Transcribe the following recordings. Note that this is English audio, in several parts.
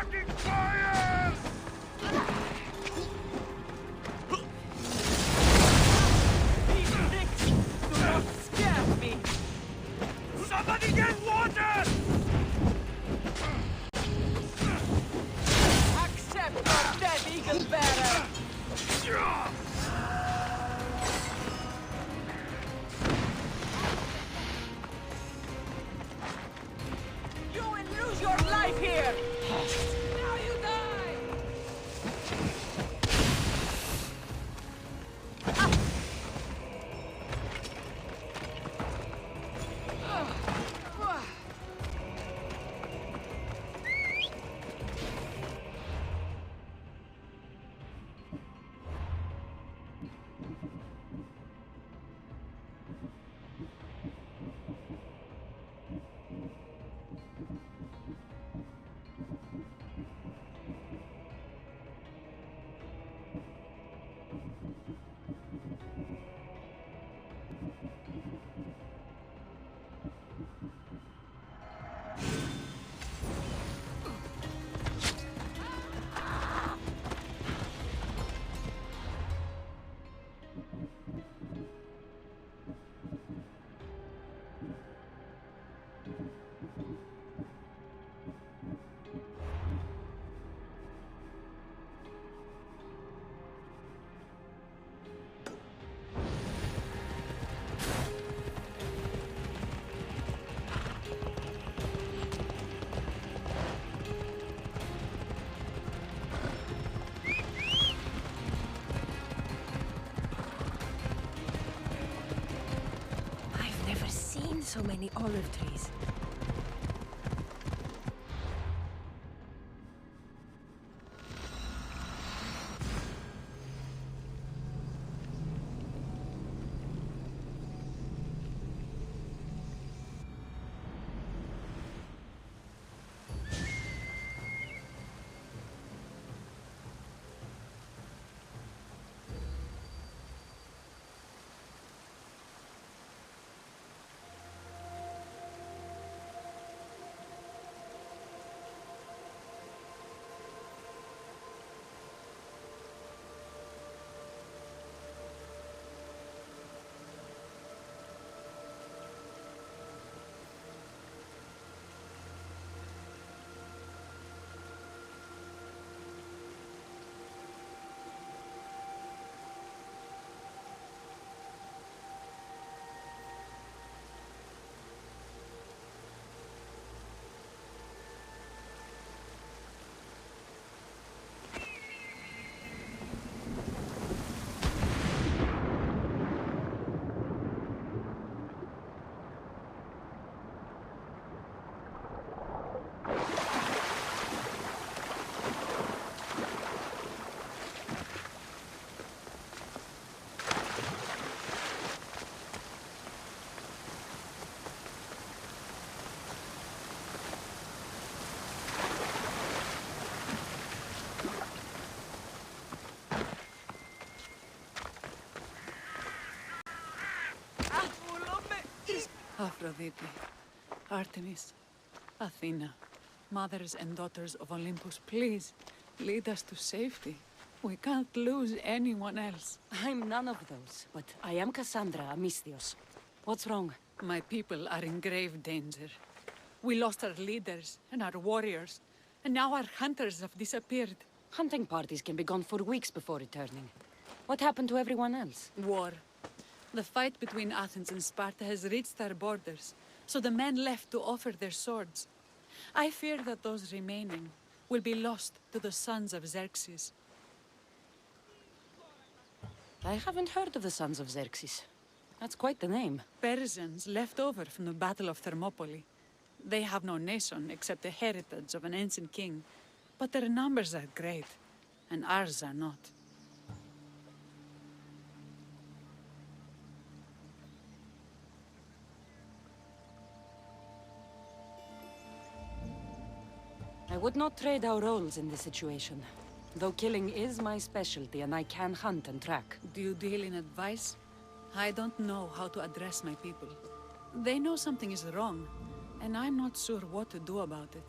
fucking fire! These dicks do not scare me! Somebody get water! Accept your dead eagle bearer! You will lose your life here! Now you die! So many olive trees. Aphrodite, Artemis, Athena, mothers and daughters of Olympus, please, lead us to safety. We can't lose anyone else. I'm none of those, but I am Cassandra Amistios. What's wrong? My people are in grave danger. We lost our leaders and our warriors, and now our hunters have disappeared. Hunting parties can be gone for weeks before returning. What happened to everyone else? War. The fight between Athens and Sparta has reached our borders, so the men left to offer their swords. I fear that those remaining will be lost to the sons of Xerxes. I haven't heard of the Sons of Xerxes. That's quite the name. Persians left over from the Battle of Thermopylae. They have no nation except the heritage of an ancient king, but their numbers are great, and ours are not. I would not trade our roles in this situation. Though killing is my specialty and I can hunt and track. Do you deal in advice? I don't know how to address my people. They know something is wrong, and I'm not sure what to do about it.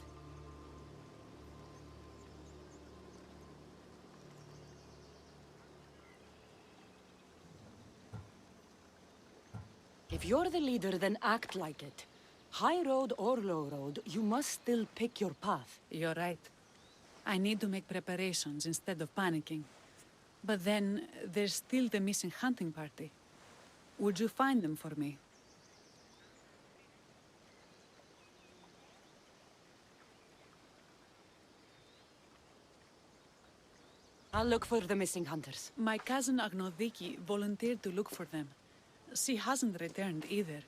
If you're the leader, then act like it. High road or low road, you must still pick your path. You're right. I need to make preparations instead of panicking. But then, there's still the missing hunting party. Would you find them for me? I'll look for the missing hunters. My cousin Agnodiki volunteered to look for them. She hasn't returned either.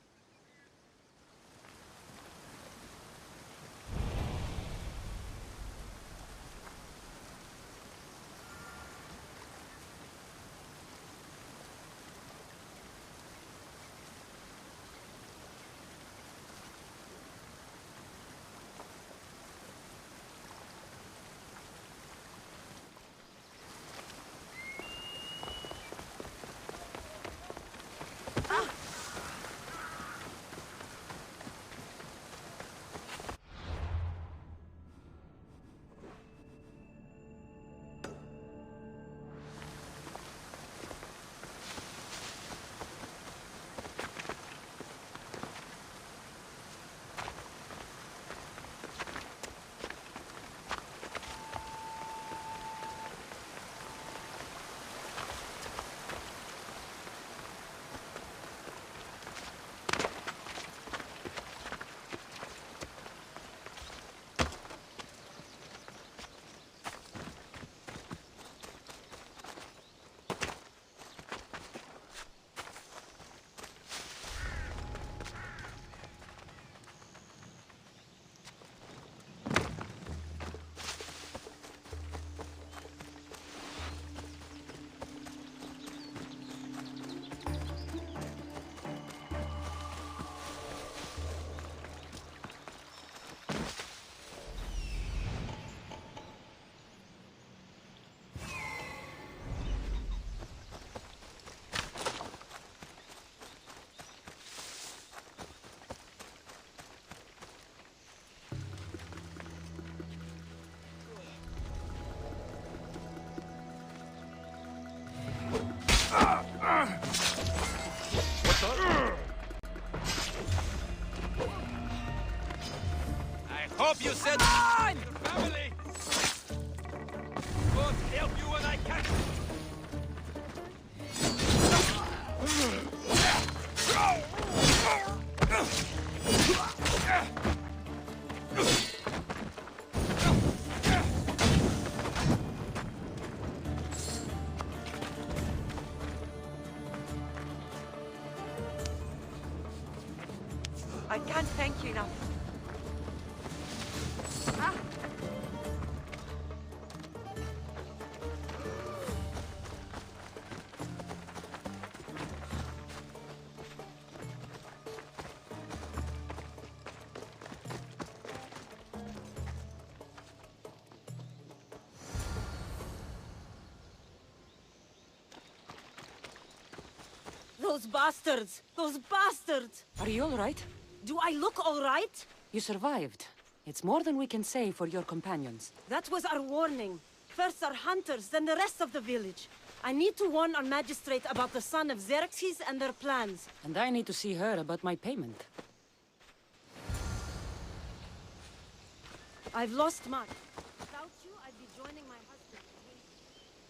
I hope you said your family. God help you when I can. I can't thank you enough. Those bastards! Those bastards! Are you all right? Do I look all right? You survived. It's more than we can say for your companions. That was our warning. First our hunters, then the rest of the village. I need to warn our magistrate about the son of Xerxes and their plans. And I need to see her about my payment. I've lost much. Without you, I'd be joining my husband in Hades.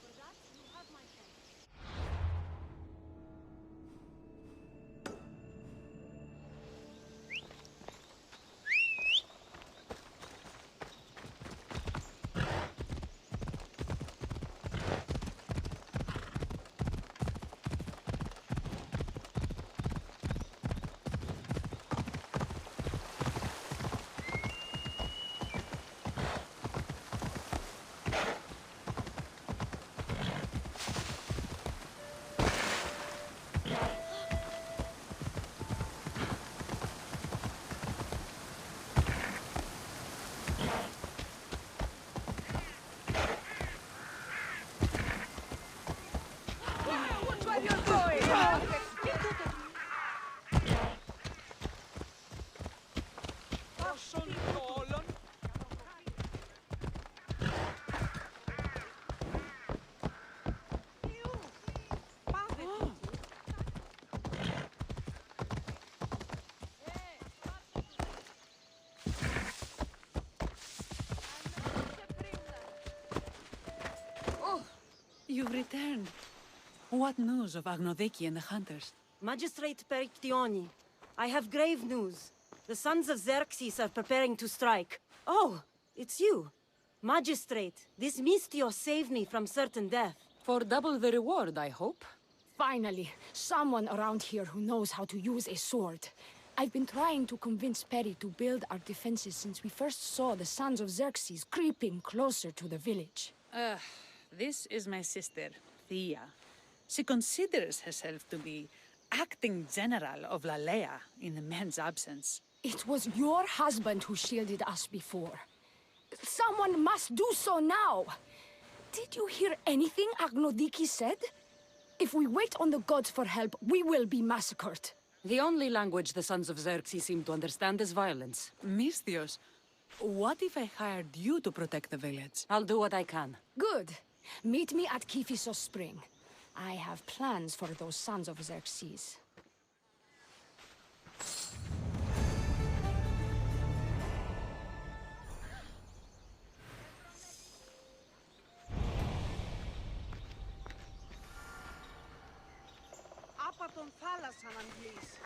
For that, you have my thanks. you've returned. What news of Agnodeki and the hunters? Magistrate Perictioni, I have grave news. The sons of Xerxes are preparing to strike. Oh, it's you. Magistrate, this Mistio saved me from certain death. For double the reward, I hope. Finally, someone around here who knows how to use a sword. I've been trying to convince Peri to build our defenses since we first saw the sons of Xerxes creeping closer to the village. This is my sister, Thea. She considers herself to be acting general of Lalaia in the men's absence. It was your husband who shielded us before. Someone must do so now! Did you hear anything Agnodiki said? If we wait on the gods for help, we will be massacred. The only language the sons of Xerxes seem to understand is violence. Misthios, what if I hired you to protect the village? I'll do what I can. Good. Meet me at Kifisos Spring. I have plans for those sons of Xerxes. Apa τον θάλασσαν, αν please.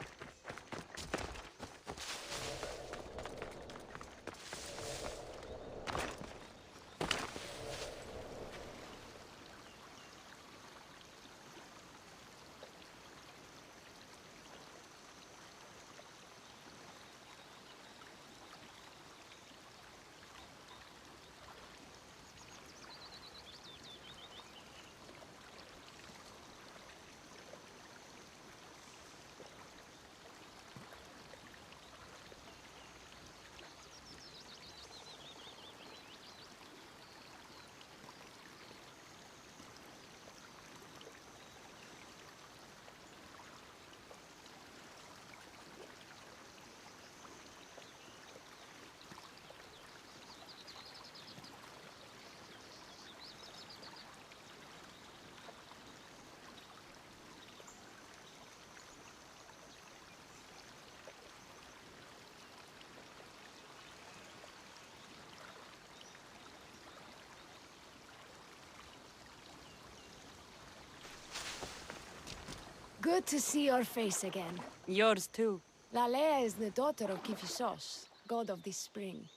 Good to see your face again. Yours too. Lalaia is the daughter of Kifisos, god of this spring.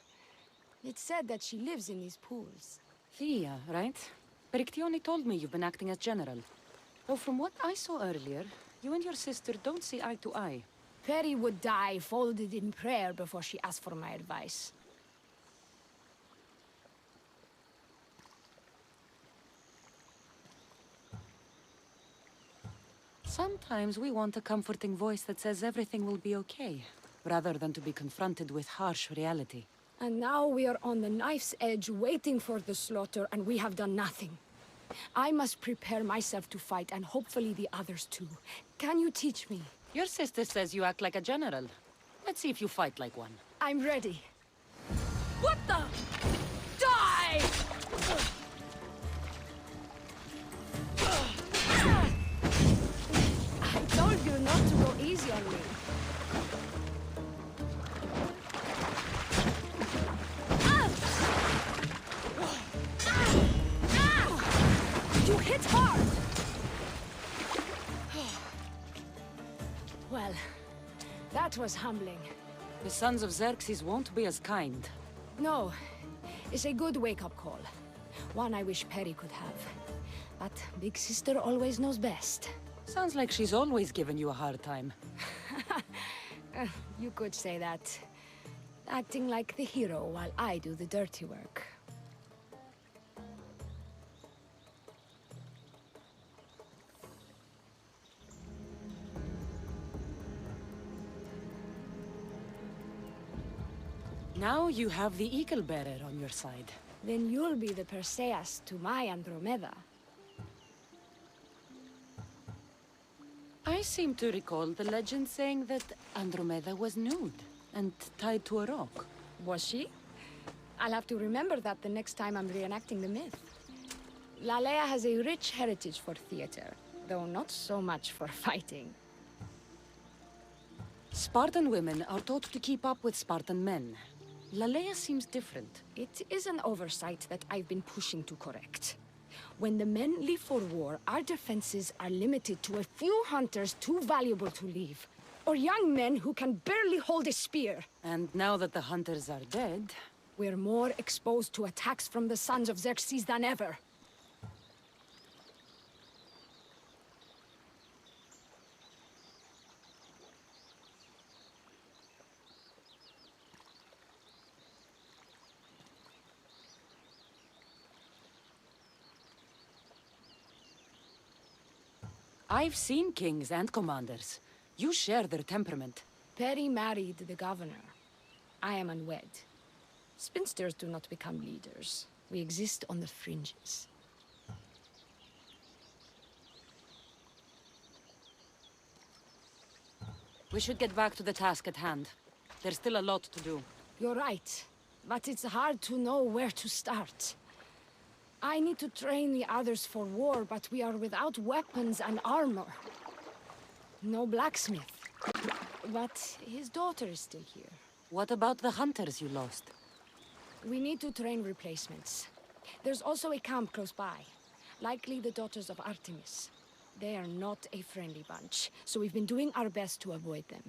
It's said that she lives in these pools. Thea, right? Perictioni told me you've been acting as general. Though from what I saw earlier, you and your sister don't see eye to eye. Peri would die folded in prayer before she asked for my advice. Sometimes we want a comforting voice that says everything will be okay, rather than to be confronted with harsh reality. And now we are on the knife's edge waiting for the slaughter, and we have done nothing. I must prepare myself to fight, and hopefully the others too. Can you teach me? Your sister says you act like a general. Let's see if you fight like one. I'm ready. What the? Die! I told you not to go easy on me. You hit hard! Well, that was humbling. The sons of Xerxes won't be as kind. No, it's a good wake-up call. One I wish Peri could have. But Big Sister always knows best. Sounds like she's always given you a hard time. You could say that. Acting like the hero while I do the dirty work. Now you have the Eagle Bearer on your side. Then you'll be the Perseus to my Andromeda. I seem to recall the legend saying that Andromeda was nude and tied to a rock. Was she? I'll have to remember that the next time I'm reenacting the myth. Lalaia has a rich heritage for theater, though not so much for fighting. Spartan women are taught to keep up with Spartan men. Lalaia seems different. It is an oversight that I've been pushing to correct. When the men leave for war, our defenses are limited to a few hunters too valuable to leave. Or young men who can barely hold a spear. And now that the hunters are dead... We're more exposed to attacks from the Sons of Xerxes than ever. I've seen kings and commanders. You share their temperament. Perry married the governor. I am unwed. Spinsters do not become leaders. We exist on the fringes. We should get back to the task at hand. There's still a lot to do. You're right, but it's hard to know where to start. I need to train the others for war, but we are without weapons and armor. No blacksmith. But his daughter is still here. What about the hunters you lost? We need to train replacements. There's also a camp close by. Likely the daughters of Artemis. They are not a friendly bunch, so we've been doing our best to avoid them.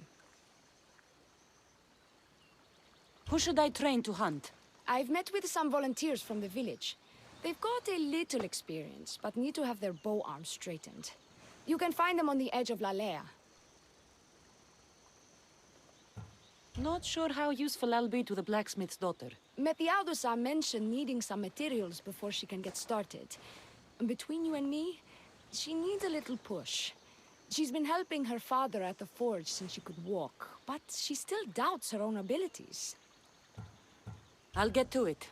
Who should I train to hunt? I've met with some volunteers from the village. They've got a little experience, but need to have their bow arms straightened. You can find them on the edge of Lalaia. Not sure how useful I'll be to the blacksmith's daughter. Methiadusa mentioned needing some materials before she can get started. Between you and me, she needs a little push. She's been helping her father at the forge since she could walk, but she still doubts her own abilities. I'll get to it.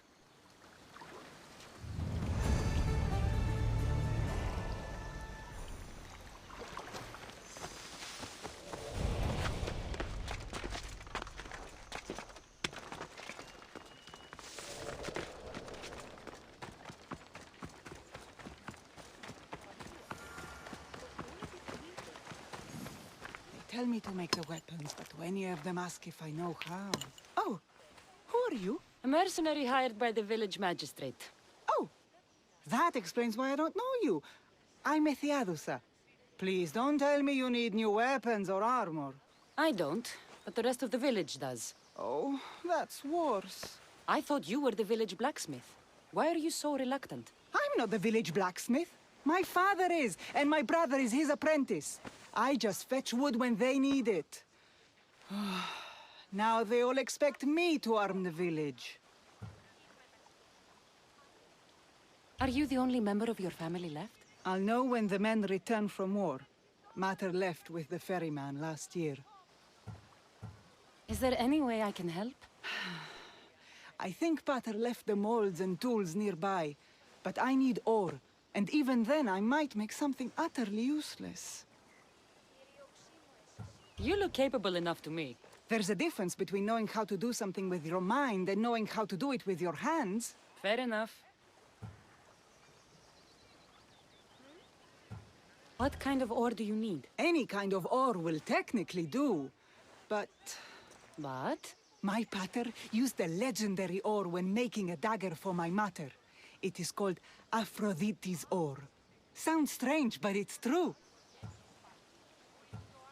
Tell me to make the weapons, but any of them ask if I know how. Oh, who are you? A mercenary hired by the village magistrate. Oh, that explains why I don't know you. I'm Methiadusa. Please don't tell me you need new weapons or armor. I don't, but the rest of the village does. Oh, that's worse. I thought you were the village blacksmith. Why are you so reluctant? I'm not the village blacksmith. My father is, and my brother is his apprentice. I just fetch wood when they need it. Now they all expect me to arm the village. Are you the only member of your family left? I'll know when the men return from war. Mater left with the ferryman last year. Is there any way I can help? I think Pater left the molds and tools nearby, but I need ore, and even then I might make something utterly useless. You look capable enough to me. There's a difference between knowing how to do something with your mind and knowing how to do it with your hands. Fair enough. What kind of ore do you need? Any kind of ore will technically do, but... But? My pater used a legendary ore when making a dagger for my mater. It is called Aphrodite's ore. Sounds strange, but it's true.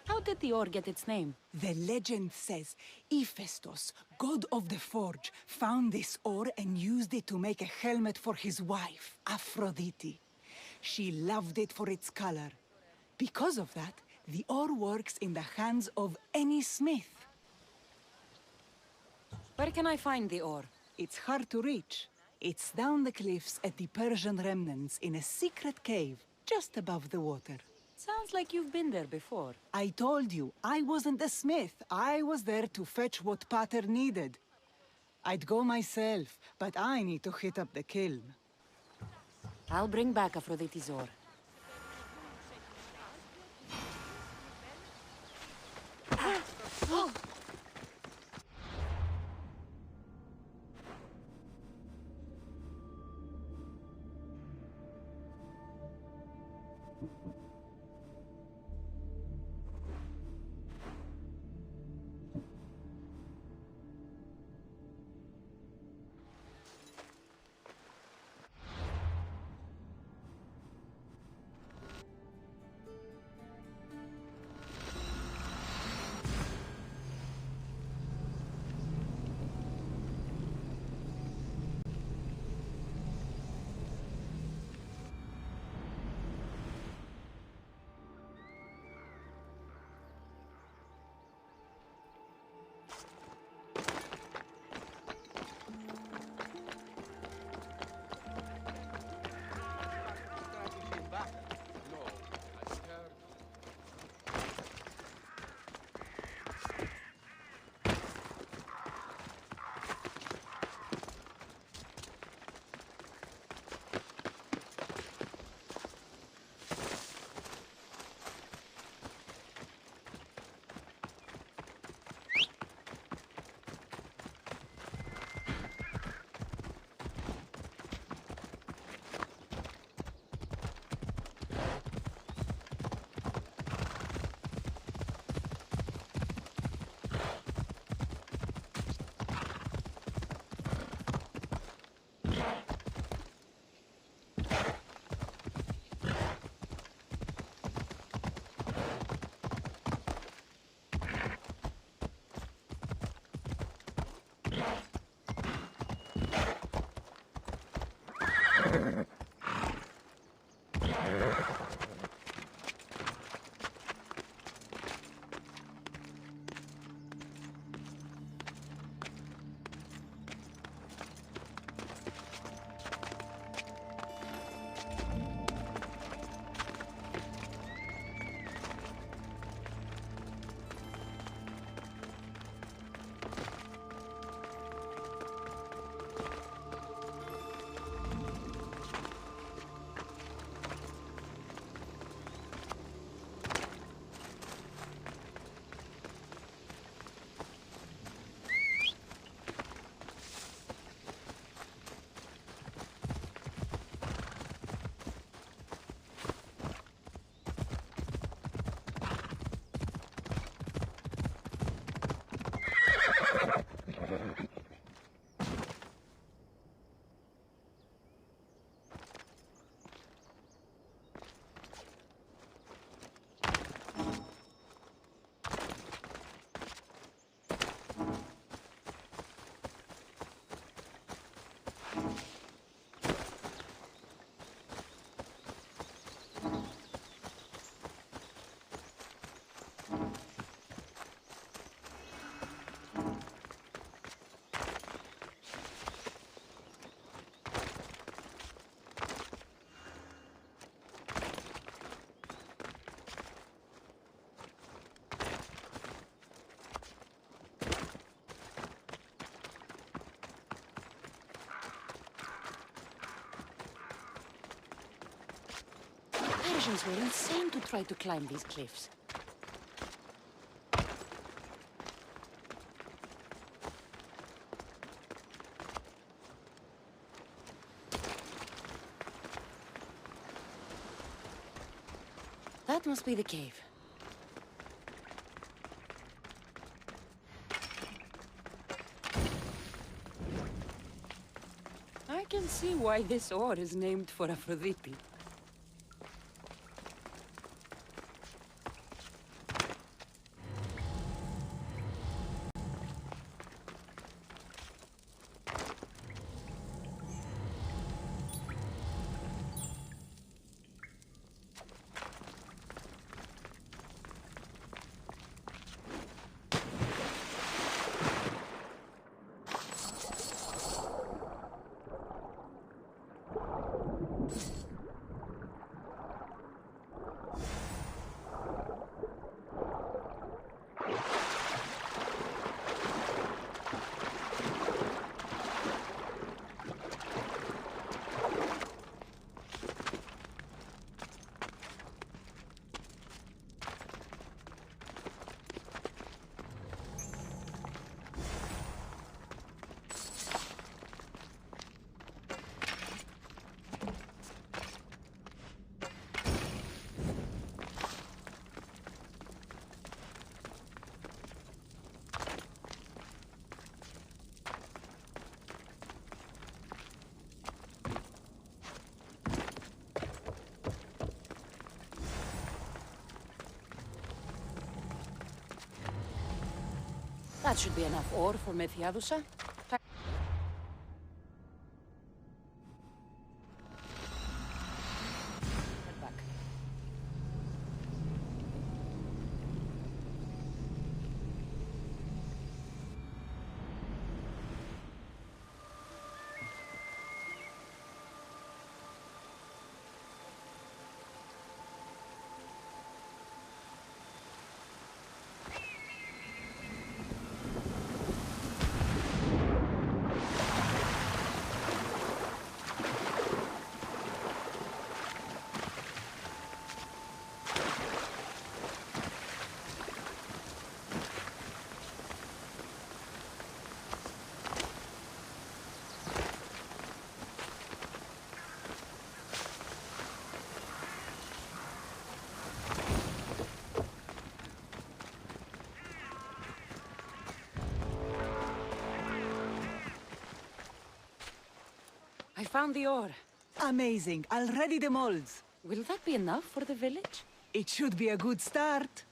How did the ore get its name? The legend says Hephaestus, god of the forge, found this ore and used it to make a helmet for his wife, Aphrodite. She loved it for its color. Because of that, the ore works in the hands of any smith. Where can I find the ore? It's hard to reach. It's down the cliffs at the Persian remnants in a secret cave, just above the water. Sounds like you've been there before. I told you, I wasn't a smith. I was there to fetch what Pater needed. I'd go myself, but I need to hit up the kiln. I'll bring back Aphrodite's ore. Persians were insane to try to climb these cliffs. That must be the cave. I can see why this ore is named for Aphrodite. That should be enough ore for Methiadusa. Head back. I found the ore. Amazing. I'll ready the molds. Will that be enough for the village? It should be a good start.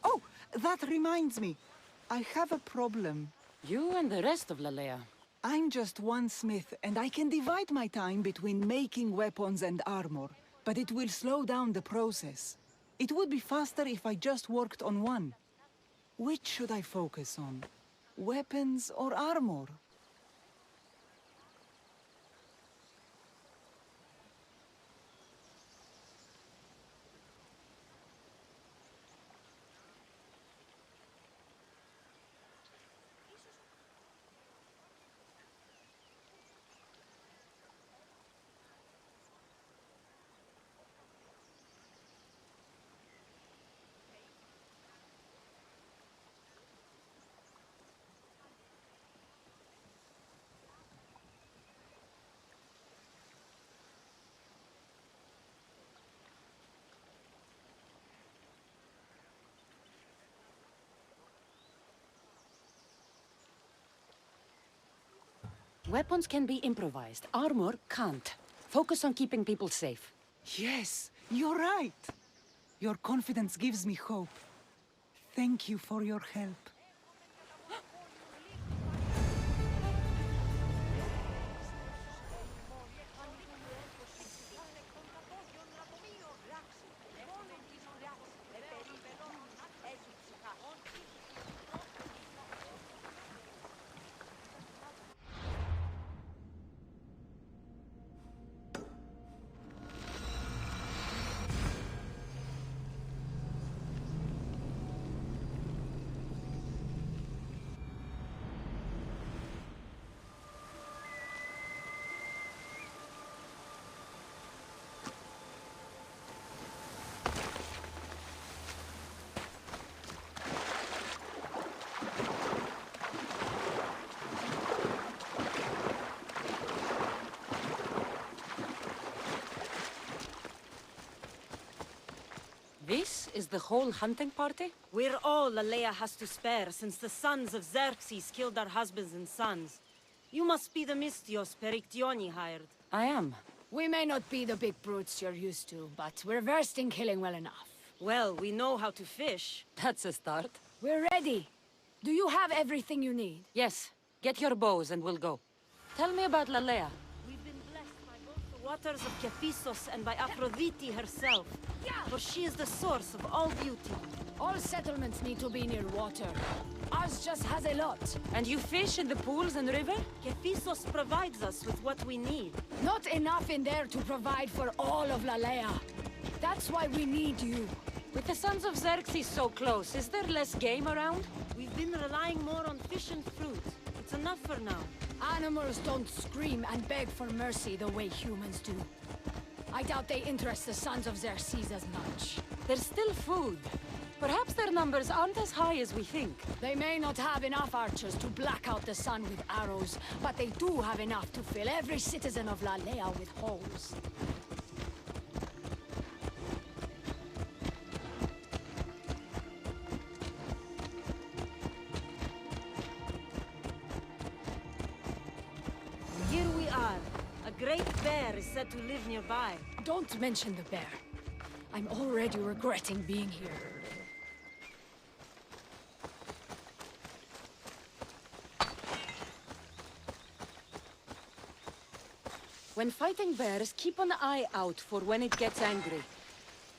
Oh, that reminds me. I have a problem. You and the rest of Lalaia. I'm just one smith, and I can divide my time between making weapons and armor, but it will slow down the process. It would be faster if I just worked on one. Which should I focus on? Weapons or armor? Weapons can be improvised. Armor can't. Focus on keeping people safe. Yes, you're right. Your confidence gives me hope. Thank you for your help. this is the whole hunting party? We're all Lalaia has to spare since the sons of Xerxes killed our husbands and sons. You must be the Mystios Perictioni hired. I am. We may not be the big brutes you're used to, but we're versed in killing well enough. Well, we know how to fish. That's a start. We're ready. Do you have everything you need? Yes. Get your bows and we'll go. Tell me about Lalaia. We've been blessed by both the waters of Kephissos and by Aphrodite herself. For she is the source of all beauty. All settlements need to be near water. Ours just has a lot. And you fish in the pools and river? Kephissos provides us with what we need. Not enough in there to provide for all of Lalaia. That's why we need you. With the sons of Xerxes so close, is there less game around? We've been relying more on fish and fruit. It's enough for now. Animals don't scream and beg for mercy the way humans do. I doubt they interest the sons of Xerxes as much. There's still food. Perhaps their numbers aren't as high as we think. They may not have enough archers to black out the sun with arrows, but they do have enough to fill every citizen of Lalaia with holes. Here we are. A great bear is said to live nearby. Don't mention the bear. I'm already regretting being here. When fighting bears, keep an eye out for when it gets angry.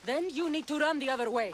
Then you need to run the other way.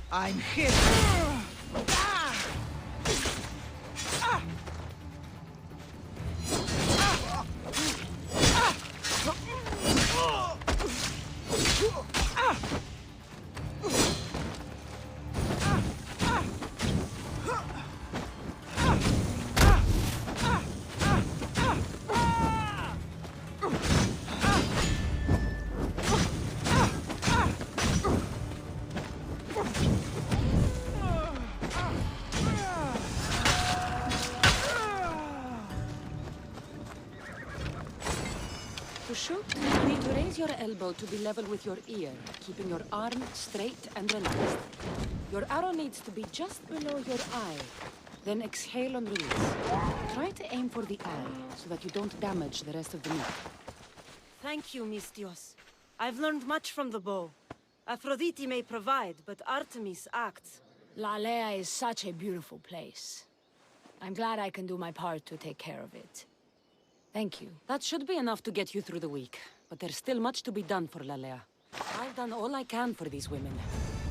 I'm hit. To shoot, you need to raise your elbow to be level with your ear, keeping your arm straight and relaxed. Your arrow needs to be just below your eye. Then exhale and release. Try to aim for the eye, so that you don't damage the rest of the meat. Thank you, Mistios. I've learned much from the bow. Aphrodite may provide, but Artemis acts. Lalaia is such a beautiful place. I'm glad I can do my part to take care of it. Thank you. That should be enough to get you through the week, but there's still much to be done for Lalaia. I've done all I can for these women.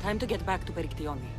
Time to get back to Perictione.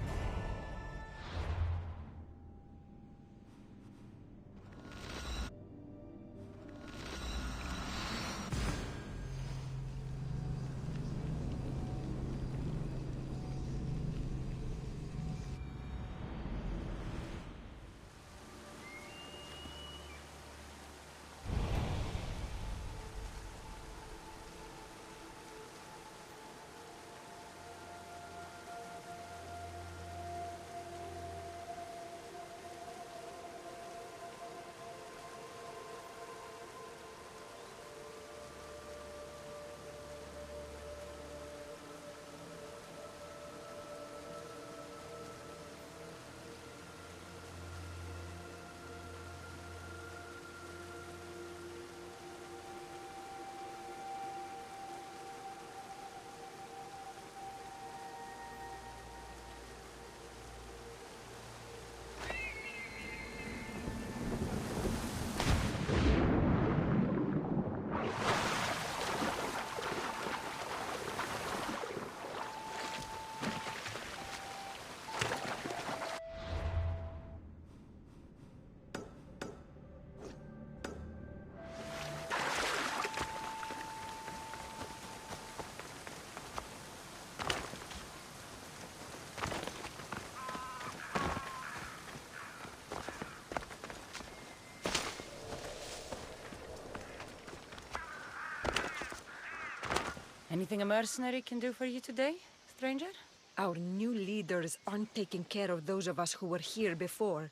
Anything a mercenary can do for you today, stranger? Our new leaders aren't taking care of those of us who were here before.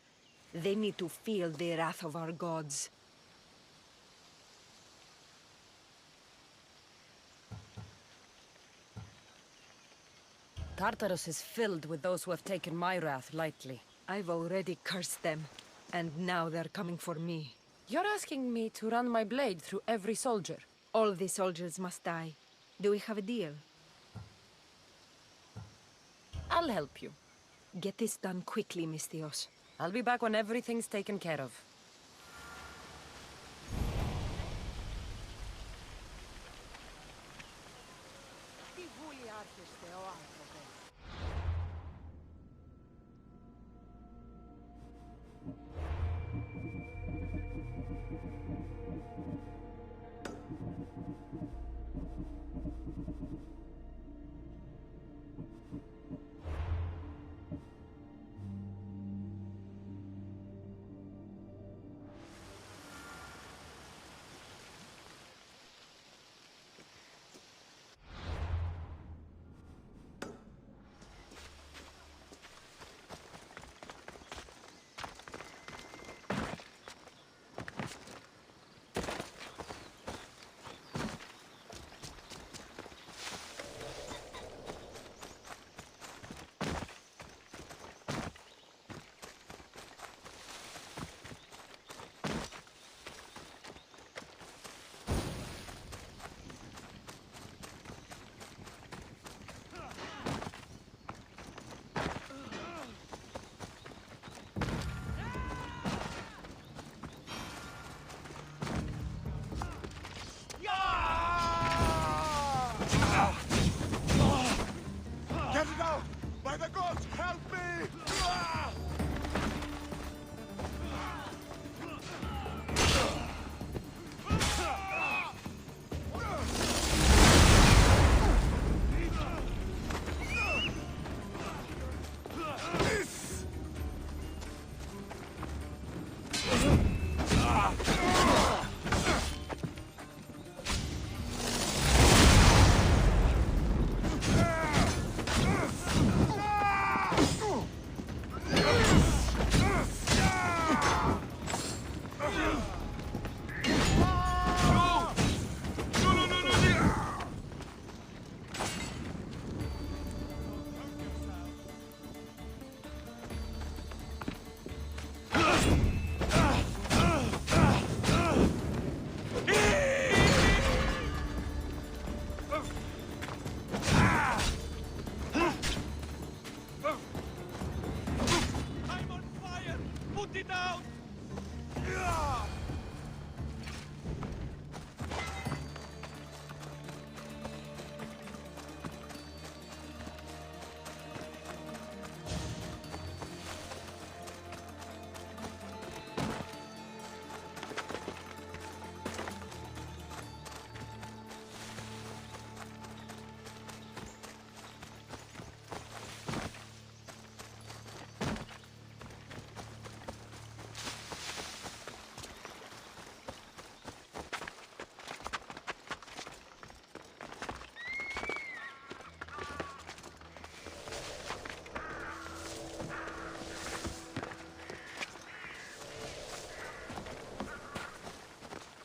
They need to feel the wrath of our gods. Tartarus is filled with those who have taken my wrath lightly. I've already cursed them, and now they're coming for me. You're asking me to run my blade through every soldier. All the soldiers must die. Do we have a deal? I'll help you. Get this done quickly, Mistios. I'll be back when everything's taken care of.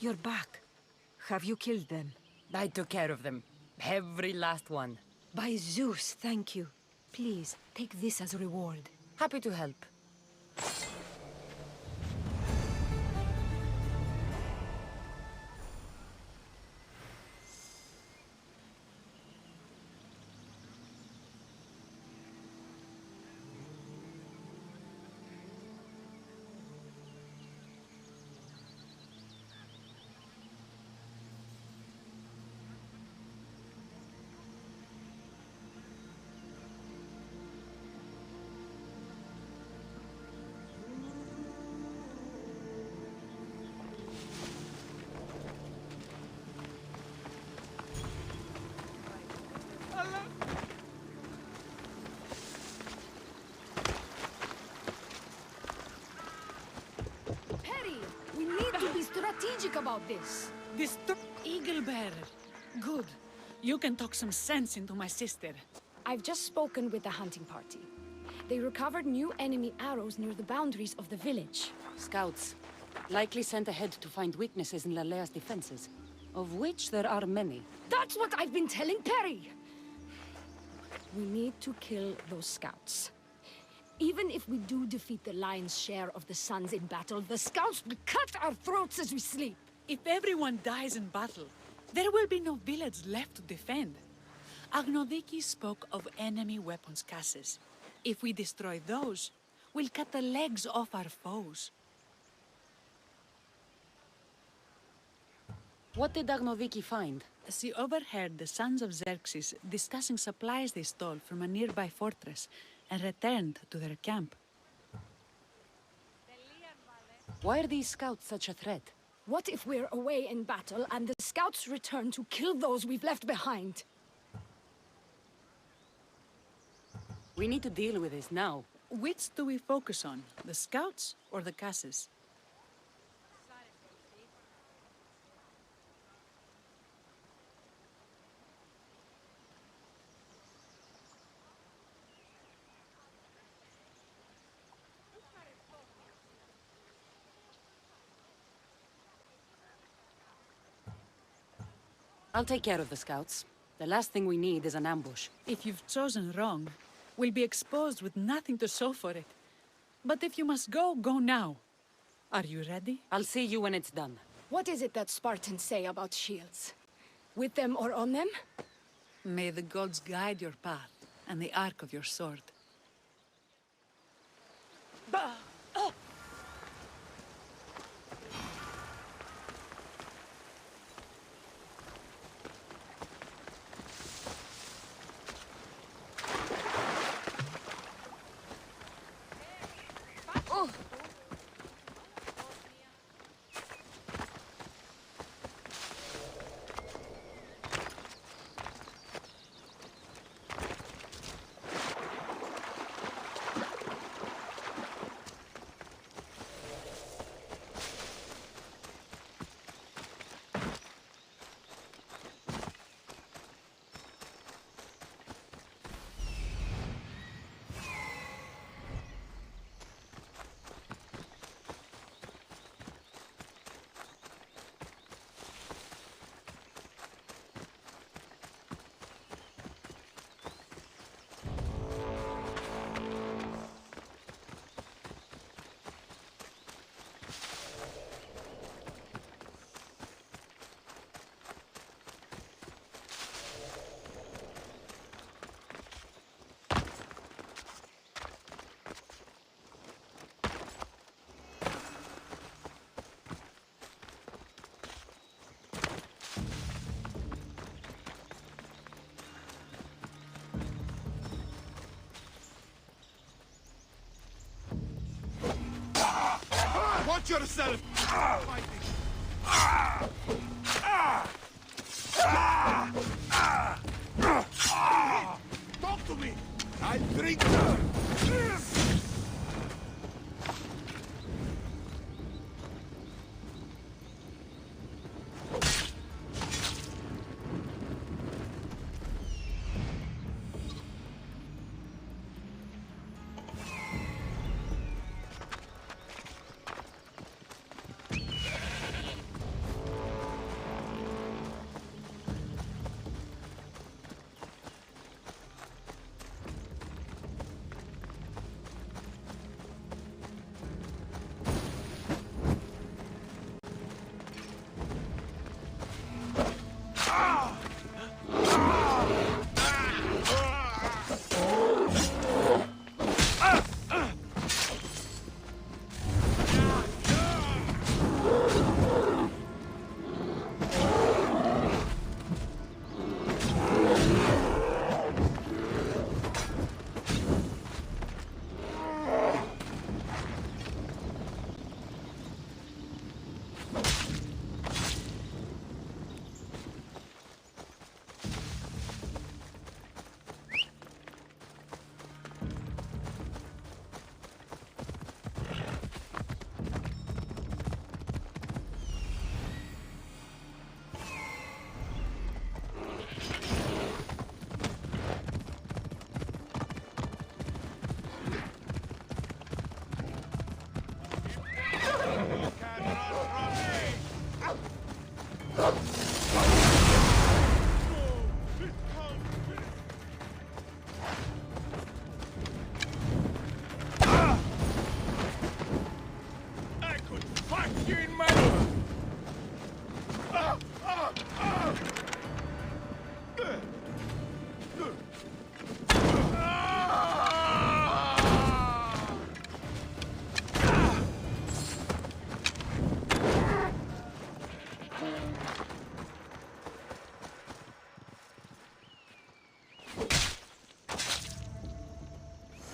You're back. Have you killed them? I took care of them. Every last one. By Zeus, thank you. Please, take this as a reward. Happy to help. Perry, we need to be strategic about this. This eagle bearer. Good. You can talk some sense into my sister. I've just spoken with the hunting party. They recovered new enemy arrows near the boundaries of the village. Scouts. Likely sent ahead to find weaknesses in Lalaia's defenses, of which there are many. That's what I've been telling Perry! We need to kill those scouts. Even if we do defeat the lion's share of the Suns in battle, the scouts will cut our throats as we sleep. If everyone dies in battle, there will be no village left to defend. Agnodiki spoke of enemy weapons caches. If we destroy those, we'll cut the legs off our foes. What did Agnodiki find? She overheard the sons of Xerxes discussing supplies they stole from a nearby fortress and returned to their camp. Why are these scouts such a threat? What if we're away in battle and the scouts return to kill those we've left behind? We need to deal with this now. Which do we focus on, the scouts or the caches? I'll take care of the scouts. The last thing we need is an ambush. If you've chosen wrong, we'll be exposed with nothing to show for it. But if you must go, go now. Are you ready? I'll see you when it's done. What is it that Spartans say about shields? With them or on them? May the gods guide your path and the arc of your sword. Watch yourself! Talk to me! I'll drink her!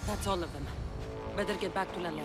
That's all of them. Better get back to Lalaia.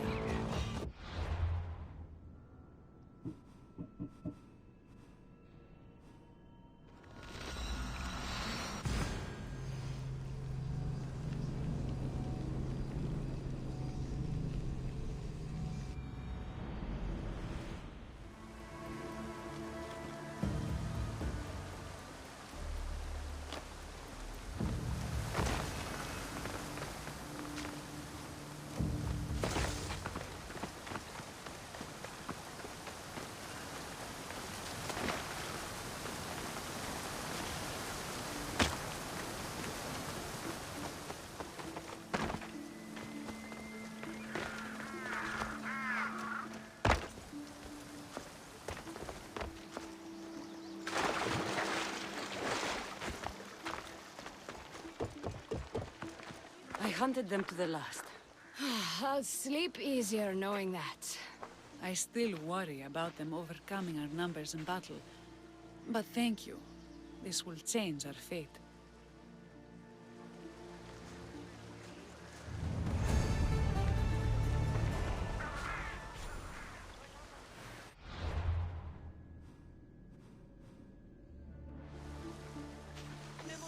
I hunted them to the last. I'll sleep easier knowing that. I still worry about them overcoming our numbers in battle. But thank you. This will change our fate.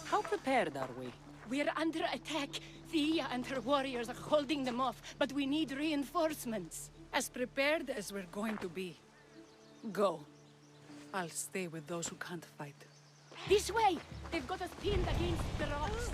How prepared are we? We're under attack. Thea and her warriors are holding them off, but we need reinforcements. As prepared as we're going to be. Go. I'll stay with those who can't fight. This way! They've got us pinned against the rocks.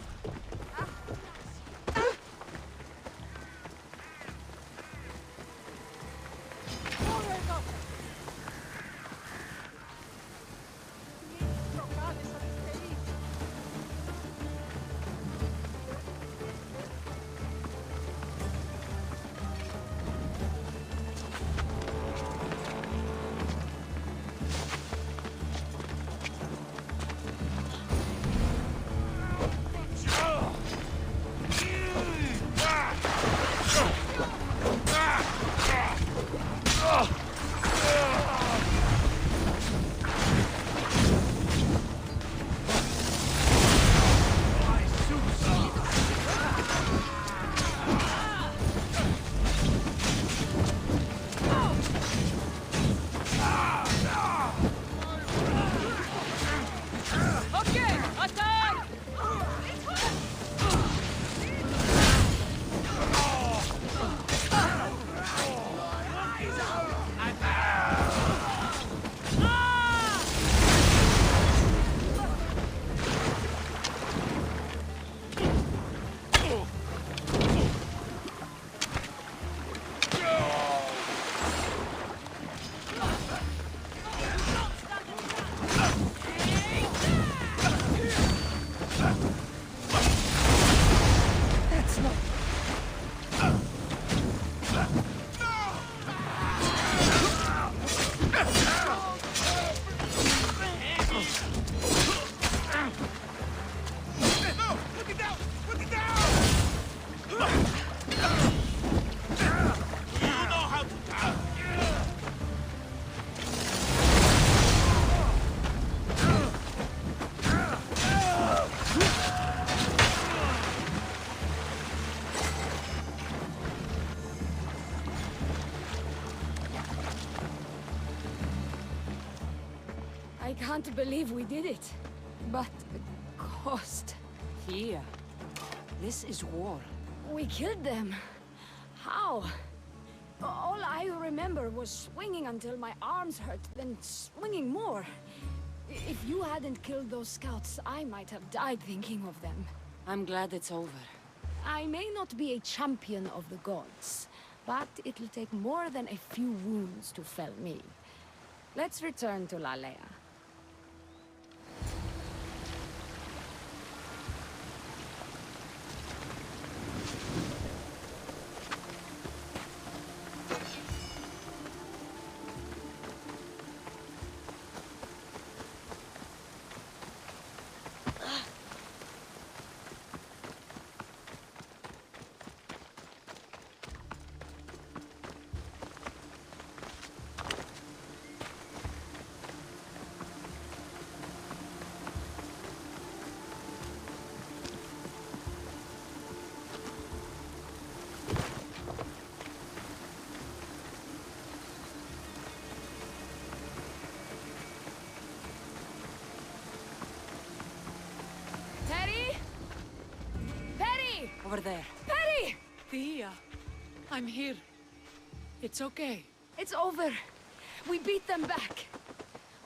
I can't believe we did it. But the cost. Here. This is war. We killed them. How? All I remember was swinging until my arms hurt, then swinging more. If you hadn't killed those scouts, I might have died thinking of them. I'm glad it's over. I may not be a champion of the gods, but it'll take more than a few wounds to fell me. Let's return to Lalaia. Over there. Perry! Thea, I'm here. It's okay. It's over. We beat them back.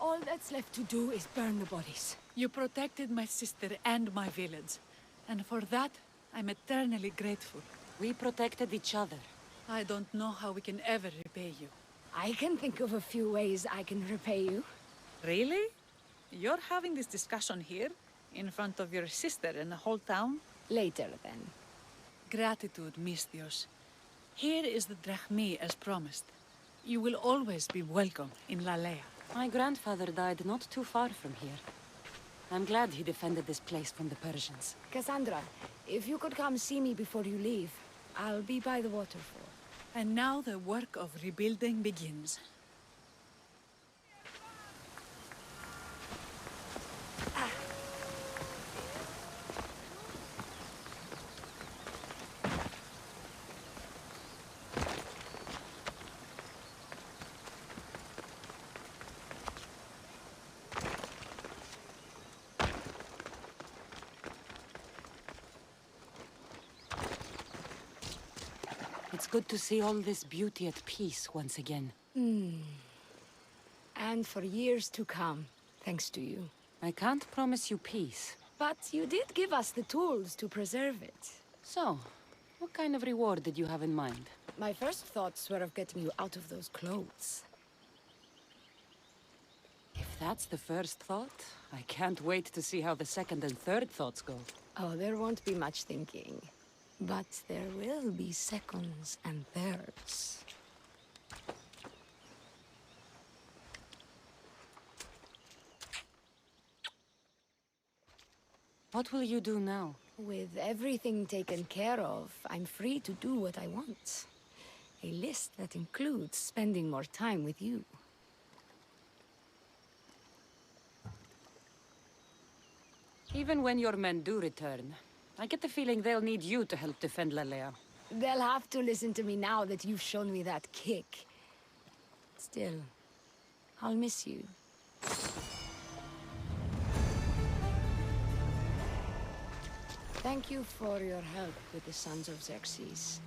All that's left to do is burn the bodies. You protected my sister and my village. And for that, I'm eternally grateful. We protected each other. I don't know how we can ever repay you. I can think of a few ways I can repay you. Really? You're having this discussion here? In front of your sister and the whole town? Later, then. Gratitude, Misthios. Here is the drachmae as promised. You will always be welcome in Lalaia. My grandfather died not too far from here. I'm glad he defended this place from the Persians. Cassandra, if you could come see me before you leave, I'll be by the waterfall. And now the work of rebuilding begins. It's good to see all this beauty at peace once again. And for years to come, thanks to you. I can't promise you peace. But you did give us the tools to preserve it. So, what kind of reward did you have in mind? My first thoughts were of getting you out of those clothes. If that's the first thought, I can't wait to see how the second and third thoughts go. Oh, there won't be much thinking. But there will be seconds and thirds. What will you do now? With everything taken care of, I'm free to do what I want. A list that includes spending more time with you. Even when your men do return, I get the feeling they'll need you to help defend Lalaia. They'll have to listen to me now that you've shown me that kick. Still, I'll miss you. Thank you for your help with the Sons of Xerxes.